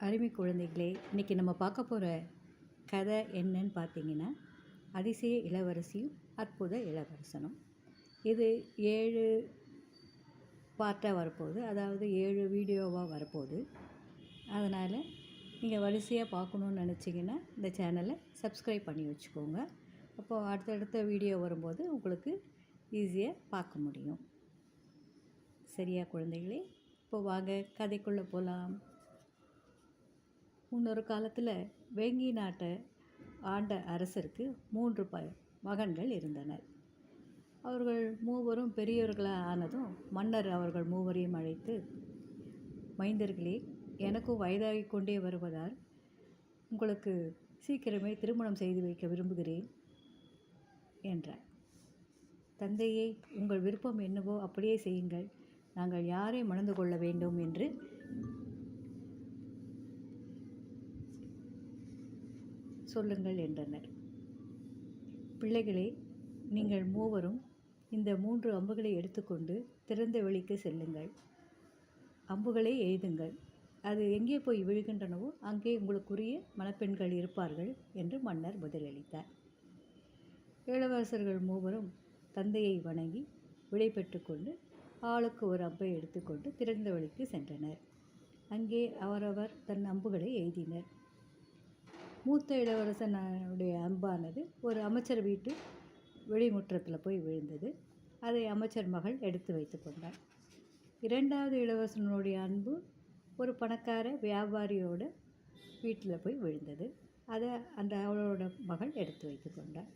அருமை குழந்தைகளே, இன்றைக்கி நம்ம பார்க்க போகிற கதை என்னன்னு பார்த்தீங்கன்னா, அதிசய இளவரசியும் அற்புத இளவரசனும். இது 7 பார்ட்டாக வரப்போகுது, அதாவது 7 வீடியோவாக வரப்போகுது. அதனால் நீங்கள் வரிசையாக பார்க்கணுன்னு நினச்சிங்கன்னா இந்த சேனலை சப்ஸ்கிரைப் பண்ணி வச்சுக்கோங்க. அப்போது அடுத்தடுத்த வீடியோ வரும்போது உங்களுக்கு ஈஸியாக பார்க்க முடியும். சரியா குழந்தைகளே? இப்போ வாங்க கதைக்குள்ளே போகலாம். முன்னொரு காலத்தில் வேங்கி நாட்டை ஆண்ட அரசருக்கு 3 மகன்கள் இருந்தனர். அவர்கள் மூவரும் பெரியவர்களாக ஆனதும் மன்னர் அவர்கள் மூவரையும் அழைத்து, மைந்தர்களே, எனக்கும் வயதாகி கொண்டே வருவதால் உங்களுக்கு சீக்கிரமே திருமணம் செய்து வைக்க விரும்புகிறேன் என்றார். தந்தையை, உங்கள் விருப்பம் என்னவோ அப்படியே செய்யுங்கள். நாங்கள் யாரை மணந்து கொள்ள வேண்டும் என்று சொல்லுங்கள் என்றனர். பிள்ளைகளே, நீங்கள் மூவரும் இந்த 3 அம்புகளை எடுத்துக்கொண்டு திறந்த வெளிக்கு செல்லுங்கள். அம்புகளை எய்துங்கள். அது எங்கே போய் விழுகின்றனவோ அங்கே உங்களுக்குரிய மணப்பெண்கள் இருப்பார்கள் என்று மன்னர் பதிலளித்தார். இளவரசர்கள் மூவரும் தந்தையை வணங்கி விடை பெற்று கொண்டு ஆளுக்கு ஒரு அம்பை எடுத்துக்கொண்டு திறந்த வெளிக்கு சென்றனர். அங்கே அவரவர் தன் அம்புகளை எய்தினர். மூத்த இளவரசனுடைய அம்பானது ஒரு அமைச்சர் வீட்டு வெளிமுற்றத்தில் போய் விழுந்தது. அதை அமைச்சர் மகள் எடுத்து வைத்து கொண்டார். 2வது இளவரசனுடைய அன்பு ஒரு பணக்கார வியாபாரியோட வீட்டில் போய் விழுந்தது. அதை அவளோட மகள் எடுத்து வைத்து கொண்டார்.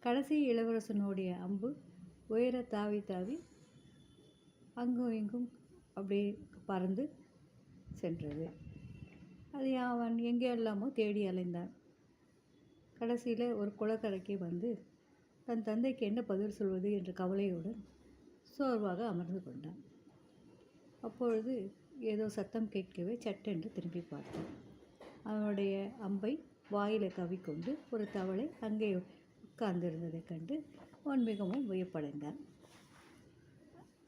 கடைசி இளவரசனுடைய அம்பு உயர தாவி தாவி அங்கும் இங்கும் அப்படியே பறந்து சென்றது. அதை அவன் எங்கே எல்லாமோ தேடி அலைந்தான். கடைசியில் ஒரு குளக்கரைக்கு வந்து தன் தந்தைக்கு என்ன பதில் சொல்வது என்ற கவலையுடன் சோர்வாக அமர்ந்து கொண்டான். அப்பொழுது ஏதோ சத்தம் கேட்கவே சட்டென்று திரும்பி பார்த்தான். அவனுடைய அம்பை வாயில் கவிக்கொண்டு ஒரு தவளை அங்கே உட்கார்ந்திருந்ததைக் கண்டு அவன் மிகவும் வியப்படைந்தான்.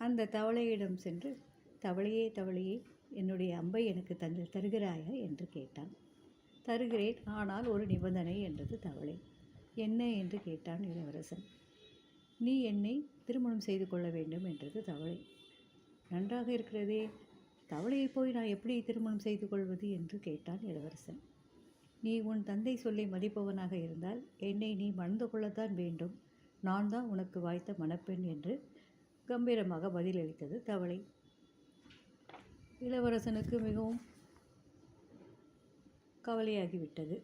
அந்த தவளையிடம் சென்று, தவளையே தவளையே, என்னுடைய அம்பை எனக்கு தருகிறாயா என்று கேட்டான். தருகிறேன், ஆனால் ஒரு நிபந்தனை என்றது தவளை. என்ன என்று கேட்டான் இளவரசன். நீ என்னை திருமணம் செய்து கொள்ள வேண்டும் என்றது தவளை. நன்றாக இருக்கிறதே, தவளையை போய் நான் எப்படி திருமணம் செய்து கொள்வது என்று கேட்டான் இளவரசன். நீ உன் தந்தை சொல்லை மதிப்பவனாக இருந்தால் என்னை நீ மணந்து கொள்ளத்தான் வேண்டும். நான் தான் உனக்கு வாய்த்த மணப்பெண் என்று கம்பீரமாக பதிலளித்தது தவளை. இளவரசனுக்கு மிகவும் கவலையாகிவிட்டது.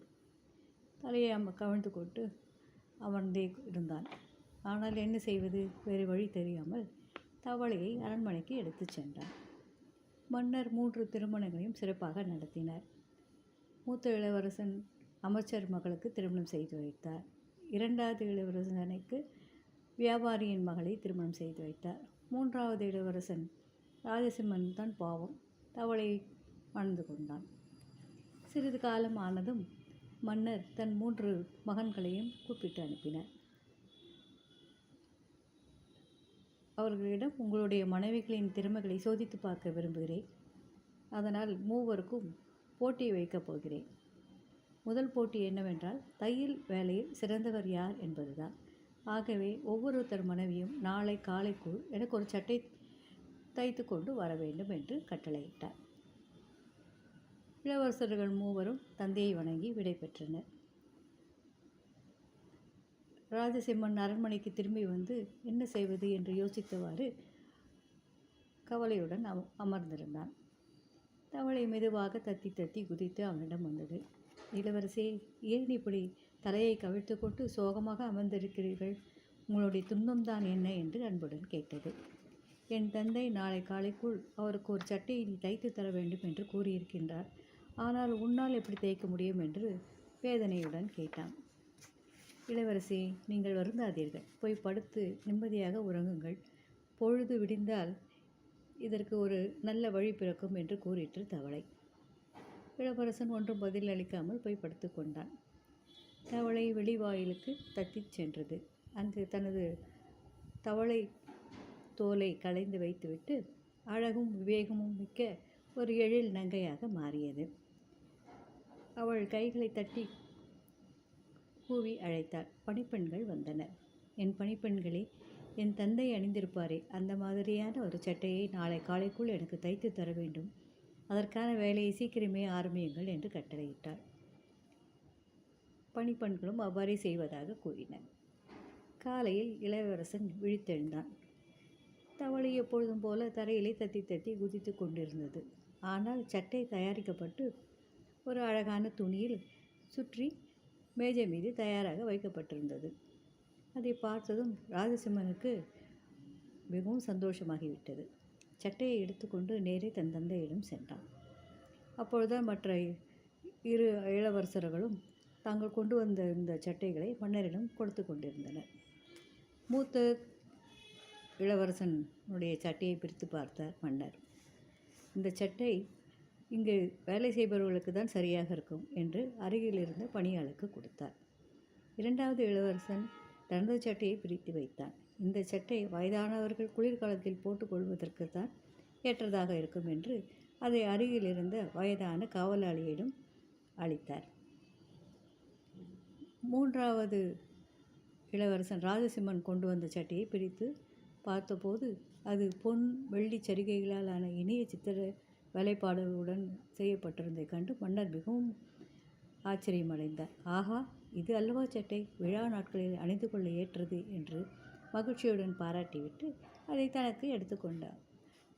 தலையை கவிழ்ந்து கொண்டு அமர்ந்தே இருந்தான். ஆனால் என்ன செய்வது, வேறு வழி தெரியாமல் தவளையை அரண்மனைக்கு எடுத்து சென்றான். மன்னர் 3 திருமணங்களையும் சிறப்பாக நடத்தினார். மூத்த இளவரசன் அமைச்சர் மகளுக்கு திருமணம் செய்து வைத்தார். 2வது இளவரசனுக்கு வியாபாரியின் மகளை திருமணம் செய்து வைத்தார். 3வது இளவரசன் ராஜசிம்மன் தான் பாவம், தவளை மணந்து கொண்டான். சிறிது காலம் ஆனதும் மன்னர் தன் 3 மகன்களையும் கூப்பிட்டு அனுப்பினார். அவர்களிடம், உங்களுடைய மனைவிகளின் திறமைகளை சோதித்து பார்க்க விரும்புகிறேன். அதனால் மூவருக்கும் போட்டி வைக்கப் போகிறேன். முதல் போட்டி என்னவென்றால், தையல் வேலையில் சிறந்தவர் யார் என்பதுதான். ஆகவே ஒவ்வொருத்தர் மனைவியும் நாளை காலைக்குள் எனக்கு ஒரு சட்டை தைத்து கொண்டு வர வேண்டும் என்று கட்டளையிட்டார். இளவரசர்கள் மூவரும் தந்தையை வணங்கி விடை பெற்றனர். ராஜசிம்மன் அரண்மனைக்கு திரும்பி வந்து என்ன செய்வது என்று யோசித்தவாறு கவலையுடன் அமர்ந்திருந்தான். தவளை மெதுவாக தத்தி தத்தி குதித்து அவனிடம் வந்தது. இளவரசே, ஏன் இப்படி தலையை கவிழ்த்து கொண்டு சோகமாக அமர்ந்திருக்கிறீர்கள்? உங்களுடைய துன்பம்தான் என்ன என்று அன்புடன் கேட்டது. என் தந்தை நாளை காலைக்குள் அவருக்கு ஒரு சட்டையை நீ தைத்து தர வேண்டும் என்று கூறியிருக்கின்றார். ஆனால் உன்னால் எப்படி தைக்க முடியும் என்று வேதனையுடன் கேட்டான். இளவரசி, நீங்கள் வருந்தாதீர்கள். போய் படுத்து நிம்மதியாக உறங்குங்கள். பொழுது விடிந்தால் இதற்கு ஒரு நல்ல வழி பிறக்கும் என்று கூறிற்று தவளை. இளவரசன் ஒன்றும் பதில் அளிக்காமல் போய் படுத்து கொண்டான். தவளை வெளிவாயிலுக்கு தத்தி சென்றது. அங்கு தனது தவளை தோலை களைந்து வைத்துவிட்டு அழகும் விவேகமும் மிக்க ஒரு எழில் நங்கையாக மாறியது. அவள் கைகளை தட்டி கூவி அழைத்தாள். பணிப்பெண்கள் வந்தனர். என் பணிப்பெண்களே, என் தந்தை அணிந்திருப்பாரே அந்த மாதிரியான ஒரு சட்டையை நாளை காலைக்குள் எனக்கு தைத்து தர வேண்டும். அதற்கான வேலையை சீக்கிரமே ஆரம்பியுங்கள் என்று கட்டளையிட்டாள். பணிப்பெண்களும் அவ்வாறே செய்வதாக கூறினர். காலையில் இளவரசன் விழித்தெழுந்தான். தவளை எப்பொழுதும் போல தரையிலே தத்தி தத்தி குதித்து கொண்டிருந்தது. ஆனால் சட்டை தயாரிக்கப்பட்டு ஒரு அழகான துணியில் சுற்றி மேஜை மீது தயாராக வைக்கப்பட்டிருந்தது. அதை பார்த்ததும் ராஜசிம்மனுக்கு மிகவும் சந்தோஷமாகிவிட்டது. சட்டையை எடுத்துக்கொண்டு நேரே தன் தந்தையிடம் சென்றான். அப்பொழுதுதான் மற்ற இரு இளவரசர்களும் தாங்கள் கொண்டு வந்த இந்த சட்டைகளை மன்னரிடம் கொடுத்து கொண்டிருந்தனர். மூத்த இளவரசனுடைய சட்டையை பிரித்து பார்த்தார் மன்னர். இந்த சட்டை இங்கு வேலை செய்பவர்களுக்கு தான் சரியாக இருக்கும் என்று அருகில் இருந்த பணியாளுக்கு கொடுத்தார். இரண்டாவது இளவரசன் தனது சட்டையை பிரித்து வைத்தான். இந்த சட்டை வயதானவர்கள் குளிர்காலத்தில் போட்டுக்கொள்வதற்கு தான் ஏற்றதாக இருக்கும் என்று அதை அருகில் இருந்த வயதான காவலாளியிடம் அளித்தார். மூன்றாவது இளவரசன் ராஜசிம்மன் கொண்டு வந்த சட்டையை பிரித்து பார்த்தபோது அது பொன் வெள்ளி சரிகைகளால் ஆன இனிய சித்திர வேலைப்பாடுகளுடன் செய்யப்பட்டிருந்ததைக் கண்டு மன்னர் மிகவும் ஆச்சரியமடைந்தார். ஆஹா, இது அல்லவா சட்டை, விழா நாட்களில் அணிந்து கொள்ள ஏற்றது என்று மகிழ்ச்சியுடன் பாராட்டிவிட்டு அதை தனக்கு எடுத்துக்கொண்டார்.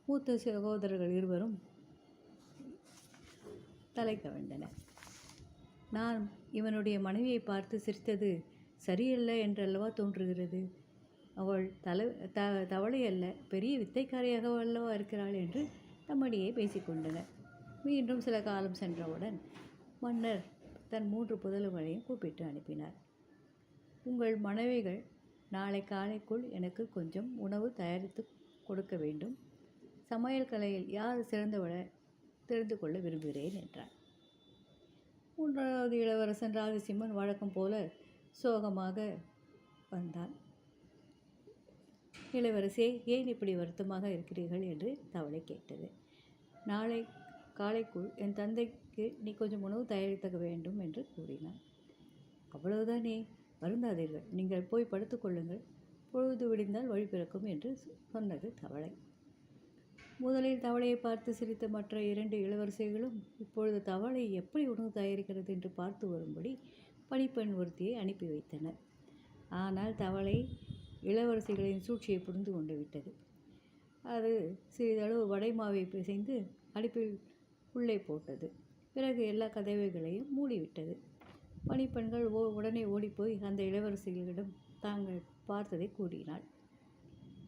மூத்த சகோதரர்கள் இருவரும் தலை கவிழ்ந்தனர். நான் இவனுடைய மனைவியை பார்த்து சிரித்தது சரியல்ல என்றல்லவா தோன்றுகிறது. அவள் தவளை அல்ல, பெரிய வித்தைக்காரியாக அல்லவா இருக்கிறாள் என்று தம்மிடையே பேசிக்கொண்டனர். மீண்டும் சில காலம் சென்றவுடன் மன்னர் தன் 3 புதல்வர்களையும் கூப்பிட்டு அனுப்பினார். உங்கள் மனைவிகள் நாளை காலைக்குள் எனக்கு கொஞ்சம் உணவு தயாரித்து கொடுக்க வேண்டும். சமையல் கலையில் யார் சிறந்தவள தெரிந்து கொள்ள விரும்புகிறேன் என்றார். மூன்றாவது இளவரசன் ராஜசிம்மன் வழக்கம் போல சோகமாக வந்தான். இளவரசே, ஏன் இப்படி வருத்தமாக இருக்கிறீர்கள் என்று தவளை கேட்டது. நாளை காலைக்குள் என் தந்தைக்கு நீ கொஞ்சம் உணவு தயாரிக்க வேண்டும் என்று கூறினான். அவ்வளவுதானே, வருந்தாதீர்கள், நீங்கள் போய் படுத்துக்கொள்ளுங்கள், பொழுது விடிந்தால் வழி பிறக்கும் என்று சொன்னது தவளை. முதலில் தவளையை பார்த்து சிரித்த மற்ற 2 இளவரசிகளும் இப்பொழுது தவளை எப்படி உணவு தயாரிக்கிறது என்று பார்த்து வரும்படி பணிப்பெண் ஒருத்தியை அனுப்பி வைத்தனர். ஆனால் தவளை இளவரசிகளின் சூழ்ச்சியை புரிந்து கொண்டு விட்டது. அது சிறிதளவு வடை மாவை பிசைந்து அடுப்பில் உள்ளே போட்டது. பிறகு எல்லா கதவுகளையும் மூடிவிட்டது. பணிப்பெண்கள் உடனே ஓடிப்போய் அந்த இளவரசிகளிடம் தாங்கள் பார்த்ததை கூறினாள்.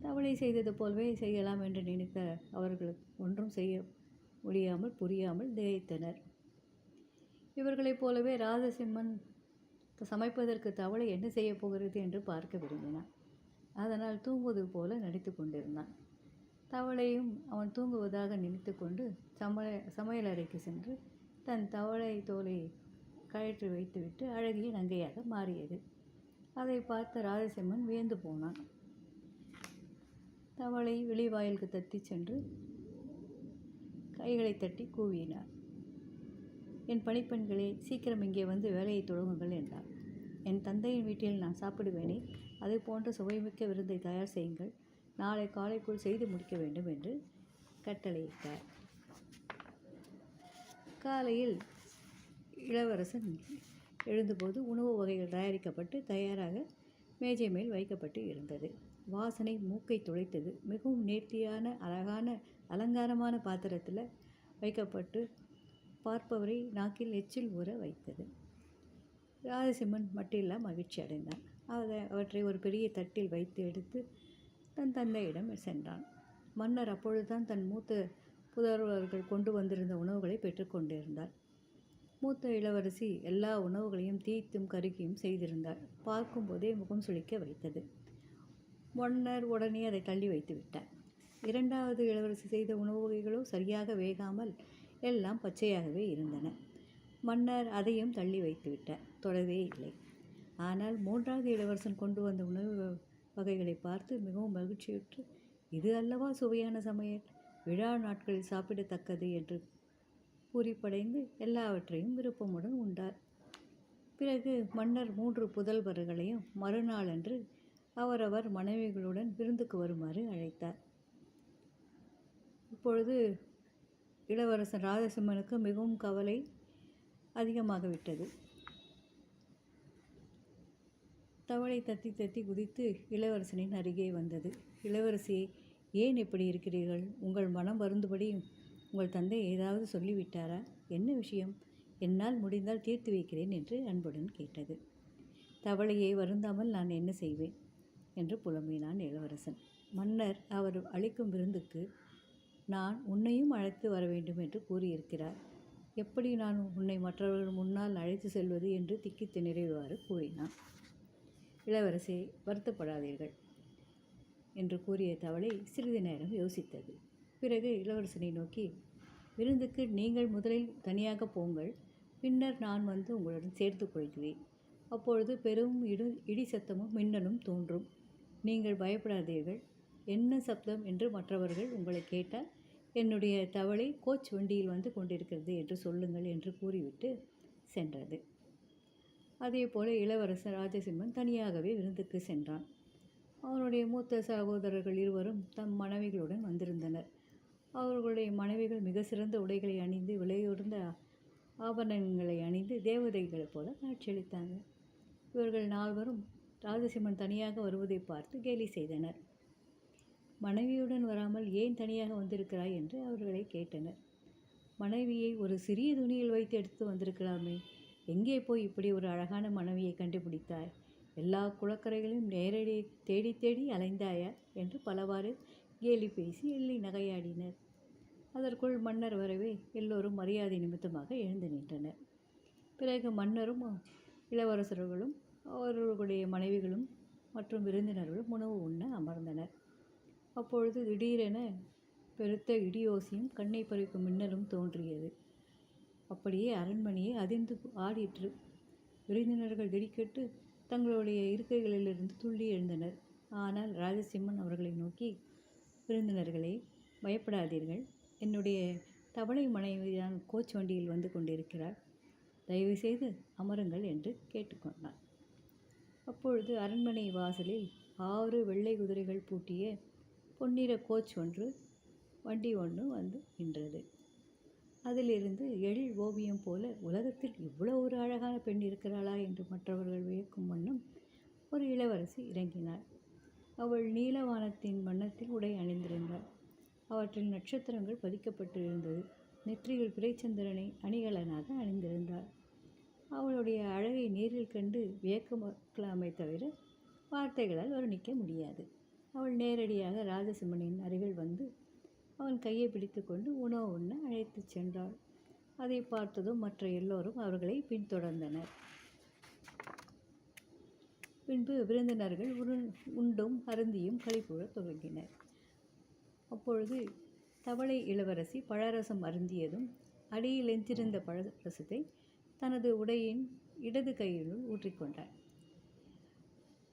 தவளை செய்தது போலவே செய்யலாம் என்று நினைத்த அவர்களுக்கு ஒன்றும் செய்ய முடியாமல் புரியாமல் திகைத்தனர். இவர்களைப் போலவே ராஜசிம்மன் சமைப்பதற்கு தவளை என்ன செய்ய போகிறது என்று பார்க்க விரும்பினான். அதனால் தூங்குவது போல நடித்து கொண்டிருந்தான். தவளையும் அவன் தூங்குவதாக நினைத்து கொண்டு சமையலறைக்கு சென்று தன் தவளை தோலை கழற்றி வைத்துவிட்டு அழகிய நங்கையாக மாறியது. அதை பார்த்த ராஜசிம்மன் வியந்து போனான். தவளை வெளிவாயிலுக்கு தத்தி சென்று கைகளை தட்டி கூவினார். என் பணிப்பெண்களே, சீக்கிரம் இங்கே வந்து வேலையை தொடங்குங்கள் என்றார். என் தந்தையின் வீட்டில் நான் சாப்பிடுவேனே, அதை போன்ற சுவைமிக்க விருந்தை தயார் செய்யுங்கள், நாளை காலைக்குள் செய்து முடிக்க வேண்டும் என்று கட்டளையிட்டார். காலையில் இளவரசன் எழுந்தபோது உணவு வகைகள் தயாரிக்கப்பட்டு தயாராக மேஜை மேல் வைக்கப்பட்டு இருந்தது. வாசனை மூக்கை துளைத்தது. மிகவும் நேர்த்தியான அழகான அலங்காரமான பாத்திரத்தில் வைக்கப்பட்டு பார்ப்பவரை நாக்கில் எச்சில் ஊற வைத்தது. ராஜசிம்மன் மட்டில்லா மகிழ்ச்சி அடைந்தான். அவற்றை ஒரு பெரிய தட்டில் வைத்து எடுத்து தன் தந்தையிடம் சென்றான். மன்னர் அப்பொழுதுதான் தன் மூத்த புதல்வர்கள் கொண்டு வந்திருந்த உணவுகளை பெற்றுக்கொண்டிருந்தார். மூத்த இளவரசி எல்லா உணவுகளையும் தீய்த்தும் கருகியும் செய்திருந்தாள். பார்க்கும்போதே முகம் சுளிக்க வைத்தது. மன்னர் உடனே அதை தள்ளி வைத்து விட்டார். இரண்டாவது இளவரசி செய்த உணவு வகைகளோ சரியாக வேகாமல் எல்லாம் பச்சையாகவே இருந்தன. மன்னர் அதையும் தள்ளி வைத்து விட்டார், தொடவே இல்லை. ஆனால் மூன்றாவது இளவரசன் கொண்டு வந்த உணவு வகைகளை பார்த்து மிகவும் மகிழ்ச்சியுற்று, இது அல்லவா சுவையான சமையல், விழா நாட்களில் சாப்பிடத்தக்கது என்று பூரிப்படைந்து எல்லாவற்றையும் விருப்பமுடன் உண்டார். பிறகு மன்னர் 3 புதல்வர்களையும் மறுநாளன்று அவரவர் மனைவிகளுடன் விருந்துக்கு வருமாறு அழைத்தார். இப்பொழுது இளவரசன் ராஜசிம்மனுக்கு மிகவும் கவலை அதிகமாகிவிட்டது. தவளை தத்தி தத்தி குதித்து இளவரசனின் அருகே வந்தது. இளவரசியே, ஏன் இப்படி இருக்கிறீர்கள்? உங்கள் மனம் வருந்துபடி உங்கள் தந்தை ஏதாவது சொல்லிவிட்டாரா? என்ன விஷயம்? என்னால் முடிந்தால் தீர்த்து வைக்கிறேன் என்று அன்புடன் கேட்டது. தவளையை வருந்தாமல் நான் என்ன செய்வேன் என்று புலம்பினான் இளவரசன். மன்னர் அவர் அளிக்கும் விருந்துக்கு நான் உன்னையும் அழைத்து வர வேண்டும் என்று கூறியிருக்கிறார். எப்படி நான் உன்னை மற்றவர்கள் முன்னால் அழைத்து செல்வது என்று திக்கித்து நிறைவாறு கூறினான். இளவரசே, வருத்தப்படாதீர்கள் என்று கூறிய தவளை சிறிது நேரம் யோசித்தது. பிறகு இளவரசனை நோக்கி, விருந்துக்கு நீங்கள் முதலில் தனியாக போங்கள், பின்னர் நான் வந்து உங்களுடன் சேர்த்து கொள்கிறேன். அப்பொழுது பெரும் இடி சத்தமும் மின்னலும் தோன்றும். நீங்கள் பயப்படாதீர்கள். என்ன சப்தம் என்று மற்றவர்கள் உங்களை கேட்டால் என்னுடைய தவளை கோச் வண்டியில் வந்து கொண்டிருக்கிறது என்று சொல்லுங்கள் என்று கூறிவிட்டு சென்றது. அதேபோல இளவரசர் ராஜசிம்மன் தனியாகவே விருந்துக்கு சென்றான். அவனுடைய மூத்த சகோதரர்கள் இருவரும் தம் மனைவிகளுடன் வந்திருந்தனர். அவர்களுடைய மனைவிகள் மிக சிறந்த உடைகளை அணிந்து விலையுயர்ந்த ஆபரணங்களை அணிந்து தேவதைகளைப் போல காட்சியளித்தாங்க. இவர்கள் நால்வரும் ராஜசிம்மன் தனியாக வருவதை பார்த்து கேலி செய்தனர். மனைவியுடன் வராமல் ஏன் தனியாக வந்திருக்கிறாய் என்று அவர்களை கேட்டனர். மனைவியை ஒரு சிறிய துணியில் வைத்து எடுத்து வந்திருக்கலாமே, எங்கே போய் இப்படி ஒரு அழகான மனைவியை கண்டுபிடித்தாய்? எல்லா குளக்கரைகளையும் நேரடி தேடி தேடி அலைந்தாயா என்று பலவாறு கேலி பேசி எள்ளி நகையாடினர். அதற்குள் மன்னர் வரவே எல்லோரும் மரியாதை நிமித்தமாக எழுந்து நின்றனர். பிறகு மன்னரும் இளவரசர்களும் அவர்களுடைய மனைவிகளும் மற்றும் விருந்தினர்களும் உணவு உண்ண அமர்ந்தனர். அப்பொழுது திடீரென பெருத்த இடியோசியும் கண்ணை பறிக்கும் மின்னலும் தோன்றியது. அப்படியே அரண்மனையை அதிர்ந்து ஆடிற்று. விருந்தினர்கள் திடுக்கிட்டு தங்களுடைய இருக்கைகளிலிருந்து துள்ளி எழுந்தனர். ஆனால் ராஜசிம்மன் அவர்களை நோக்கி, விருந்தினர்களே, பயப்படாதீர்கள். என்னுடைய தவளை மனைவிதான் கோச் வண்டியில் வந்து கொண்டிருக்கிறார். தயவுசெய்து அமருங்கள் என்று கேட்டுக்கொண்டார். அப்பொழுது அரண்மனை வாசலில் 6 வெள்ளை குதிரைகள் பூட்டிய பொன்னிற கோச் வண்டி ஒன்று வந்து நின்றது. அதிலிருந்து எழில் ஓவியம் போல உலகத்தில் இவ்வளோ ஒரு அழகான பெண் இருக்கிறாளா என்று மற்றவர்கள் வியக்கும் வண்ணம் ஒரு இளவரசி இறங்கினாள். அவள் நீலவானத்தின் வண்ணத்தில் உடை அணிந்திருந்தாள். அவற்றில் நட்சத்திரங்கள் பதிக்கப்பட்டு இருந்தது. நெற்றியில் பிறைச்சந்திரனை அணிகலனாக அணிந்திருந்தாள். அவளுடைய அழகை நேரில் கண்டு வியக்கலாமே தவிர வார்த்தைகளால் வர்ணிக்க முடியாது. அவள் நேரடியாக ராஜசிம்மனின் அருகில் வந்து அவன் கையை பிடித்து கொண்டு உணவு உண்ண அழைத்து சென்றாள். அதை பார்த்ததும் மற்ற எல்லோரும் அவர்களை பின்தொடர்ந்தனர். பின்பு விருந்தினர்கள் உண்டும் அருந்தியும் களிப்புறத் துவங்கினர். அப்பொழுது தவளை இளவரசி பழரசம் அருந்தியதும் அடியில் எஞ்சிருந்த பழரசத்தை தனது உடையின் இடது கையினுள் ஊற்றிக்கொண்டாள்.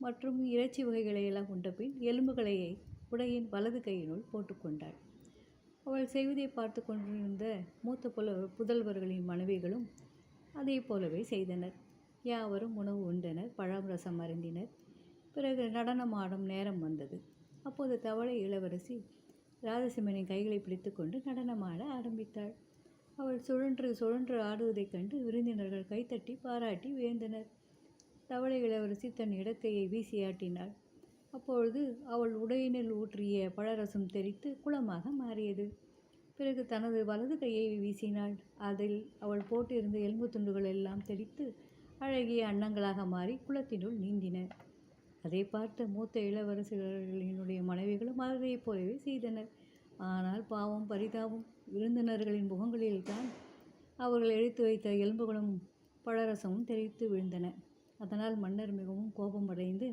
மற்றும் இறைச்சி வகைகளையெல்லாம் உண்ட பின் எலும்புகளை உடையின் வலது கையினுள் போட்டுக்கொண்டாள். அவள் செய்வதை பார்த்து கொண்டிருந்த மூத்த புதல்வர்களின் மனைவிகளும் அதே போலவே செய்தனர். யாவரும் உணவு உண்டனர், பழம் ரசம் அருந்தினர். பிறகு நடனமாடும் நேரம் வந்தது. அப்போது தவளை இளவரசி ராஜசிம்மனின் கைகளை பிடித்து கொண்டு நடனமாட ஆரம்பித்தாள். அவள் சுழன்று சுழன்று ஆடுவதைக் கண்டு விருந்தினர்கள் கைத்தட்டி பாராட்டி வியந்தனர். தவளை இளவரசி தன் இடக்கையை வீசியாட்டினாள். அப்பொழுது அவள் உடையினில் ஊற்றிய பழரசம் தெரித்து குளமாக மாறியது. பிறகு தனது வலது கையை வீசினாள். அதில் அவள் போட்டிருந்த எலும்பு துண்டுகள் எல்லாம் தெரித்து அழகிய அன்னங்களாக மாறி குளத்தினுள் நீந்தின. அதை பார்த்த மூத்த இளவரசர்களினுடைய மனைவிகளும் அவரைப் போலவே செய்தனர். ஆனால் பாவம், பரிதாபம், விருந்தினர்களின் முகங்களில்தான் அவர்கள் எடுத்து வைத்த எலும்புகளும் பழரசமும் தெரித்து விழுந்தன. அதனால் மன்னர் மிகவும் கோபமடைந்து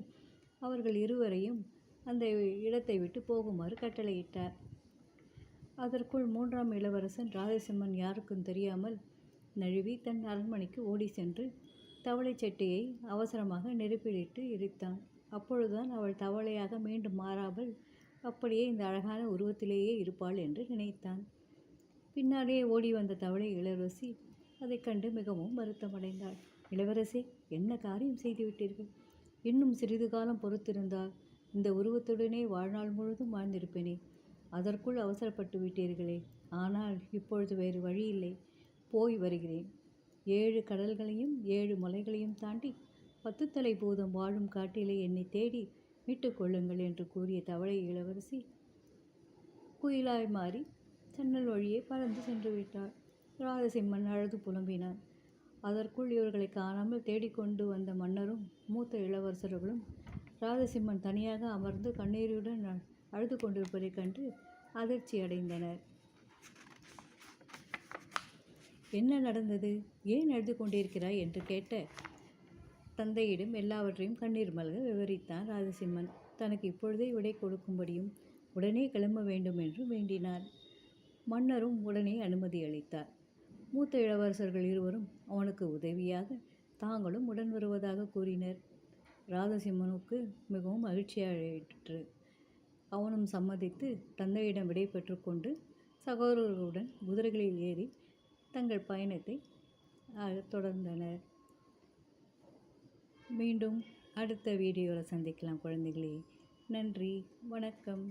அவர்கள் இருவரையும் அந்த இடத்தை விட்டு போகுமாறு கட்டளையிட்டார். அதற்குள் 3ஆம் இளவரசன் ராஜசிம்மன் யாருக்கும் தெரியாமல் நழுவி தன் அரண்மனைக்கு ஓடி சென்று தவளை சட்டையை அவசரமாக நெருப்பிலிட்டு எரித்தான். அப்பொழுதுதான் அவள் தவளையாக மீண்டும் மாறாமல் அப்படியே இந்த அழகான உருவத்திலேயே இருப்பாள் என்று நினைத்தான். பின்னாலே ஓடி வந்த தவளை இளவரசி அதைக் கண்டு மிகவும் வருத்தமடைந்தாள். இளவரசே, என்ன காரியம் செய்துவிட்டீர்கள்? இன்னும் சிறிது காலம் பொறுத்திருந்தால் இந்த உருவத்துடனே வாழ்நாள் முழுதும் வாழ்ந்திருப்பேனே. அதற்குள் அவசரப்பட்டு விட்டீர்களே. ஆனால் இப்பொழுது வேறு வழியில்லை. போய் வருகிறேன். 7 கடல்களையும் 7 மலைகளையும் தாண்டி 10 தலை பூதம் வாழும் காட்டிலே என்னை தேடி மீட்டுக் கொள்ளுங்கள் என்று கூறிய தவளை இளவரசி குயிலாய் மாறி ஜன்னல் வழியே பறந்து சென்று விட்டாள். ராஜசிம்மன் அழுது புலம்பினான். அதற்குள் இவர்களை காணாமல் தேடிக்கொண்டு வந்த மன்னரும் மூத்த இளவரசர்களும் ராஜசிம்மன் தனியாக அமர்ந்து கண்ணீருடன் அழுது கொண்டிருப்பதைக் கண்டு அதிர்ச்சி அடைந்தனர். என்ன நடந்தது? ஏன் அழுது கொண்டிருக்கிறாய் என்று கேட்ட தந்தையிடம் எல்லாவற்றையும் கண்ணீர் மல்க விவரித்தான் ராஜசிம்மன். தனக்கு இப்பொழுதே விடை கொடுக்கும்படியும் உடனே கிளம்ப வேண்டும் என்று வேண்டினார். மன்னரும் உடனே அனுமதி அளித்தார். மூத்த இளவரசர்கள் இருவரும் அவனுக்கு உதவியாக தாங்களும் உடன் வருவதாக கூறினர். ராஜசிம்மனுக்கு மிகவும் மகிழ்ச்சியாயிற்று. அவனும் சம்மதித்து தந்தையிடம் விடை பெற்று கொண்டு சகோதரர்களுடன் குதிரைகளில் ஏறி தங்கள் பயணத்தை தொடர்ந்தனர். மீண்டும் அடுத்த வீடியோவில் சந்திக்கலாம் குழந்தைகளே. நன்றி, வணக்கம்.